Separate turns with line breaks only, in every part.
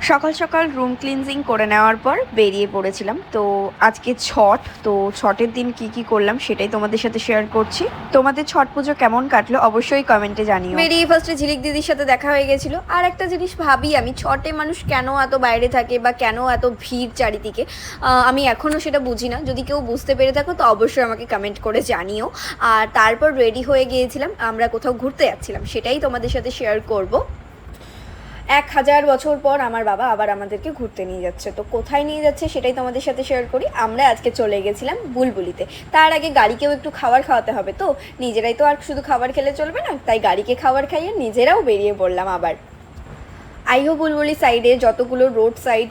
সকাল সকাল room cleansing করে নেওয়ার পর বেরিয়ে পড়েছিলাম। তো আজকে ছট, তো ছটের দিন কি করলাম সেটাই তোমাদের সাথে শেয়ার করছি। তোমাদের ছট পুজো কেমন কাটলো অবশ্যই কমেন্টে জানিও। বেরিয়ে ফার্স্টে ঝিলিক দিদির সাথে দেখা হয়ে গেছিলো। আর একটা জিনিস ভাবি আমি, ছটে মানুষ কেন এত বাইরে থাকে বা কেন এত ভিড় চারিদিকে, আমি এখনও সেটা বুঝি না। যদি কেউ বুঝতে পেরে থাকো তো অবশ্যই আমাকে কমেন্ট করে জানিও। আর তারপর রেডি হয়ে গিয়েছিলাম, আমরা কোথাও ঘুরতে যাচ্ছিলাম, সেটাই তোমাদের সাথে শেয়ার করব। 1000 বছর পর আমার বাবা আবার আমাদেরকে ঘুরতে নিয়ে যাচ্ছে। তো কোথায় নিয়ে যাচ্ছে সেটাই তোমাদের সাথে শেয়ার করি। আমরা আজকে চলে গেছিলাম বুলবুলিতে। তার আগে গাড়িকেও একটু খাবার খাওয়াতে হবে, তো নিজেরাই তো আর শুধু খাবার খেলে চলবে না, তাই গাড়িকে খাবার খাইয়ে নিজেরাও বেরিয়ে পড়লাম আবার। আইহো বুলবুলি সাইডে যতগুলো রোড সাইড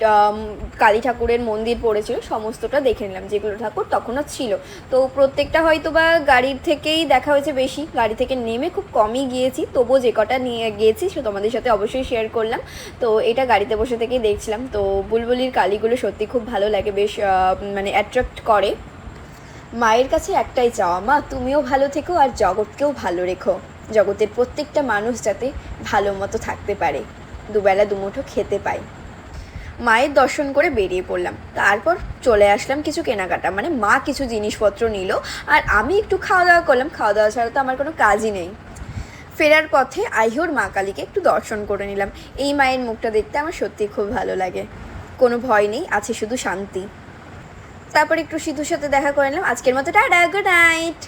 কালী ঠাকুরের মন্দির পড়েছিল সমস্তটা দেখে নিলাম, যেগুলো ঠাকুর তখনও ছিল। তো প্রত্যেকটা হয়তো বা গাড়ির থেকেই দেখা হয়েছে বেশি, গাড়ি থেকে নেমে খুব কমই গিয়েছি, তবুও যে কটা নিয়ে গিয়েছি সে তোমাদের সাথে অবশ্যই শেয়ার করলাম। তো এটা গাড়িতে বসে থেকেই দেখছিলাম। তো বুলবুলির কালীগুলো সত্যি খুব ভালো লাগে, বেশ মানে অ্যাট্রাক্ট করে। মায়ের কাছে একটাই চাওয়া, মা তুমিও ভালো থেকো আর জগৎকেও ভালো রেখো, জগতের প্রত্যেকটা মানুষ যাতে ভালো মতো থাকতে পারে, দুবেলা দুমুঠো খেতে পাই। মায়ের দর্শন করে বেরিয়ে পড়লাম। তারপর চলে আসলাম কিছু কেনাকাটা, মানে মা কিছু জিনিসপত্র নিল আর আমি একটু খাওয়া দাওয়া করলাম। খাওয়া দাওয়া ছাড়া তো আমার কোনো কাজই নেই। ফেরার পথে আইহোর মা কালীকে একটু দর্শন করে নিলাম। এই মায়ের মুখটা দেখতে আমার সত্যিই খুব ভালো লাগে, কোনো ভয় নেই, আছে শুধু শান্তি। তারপর একটু সিধুর সাথে দেখা করে নিলাম। আজকের মতো টাটা, গুড নাইট।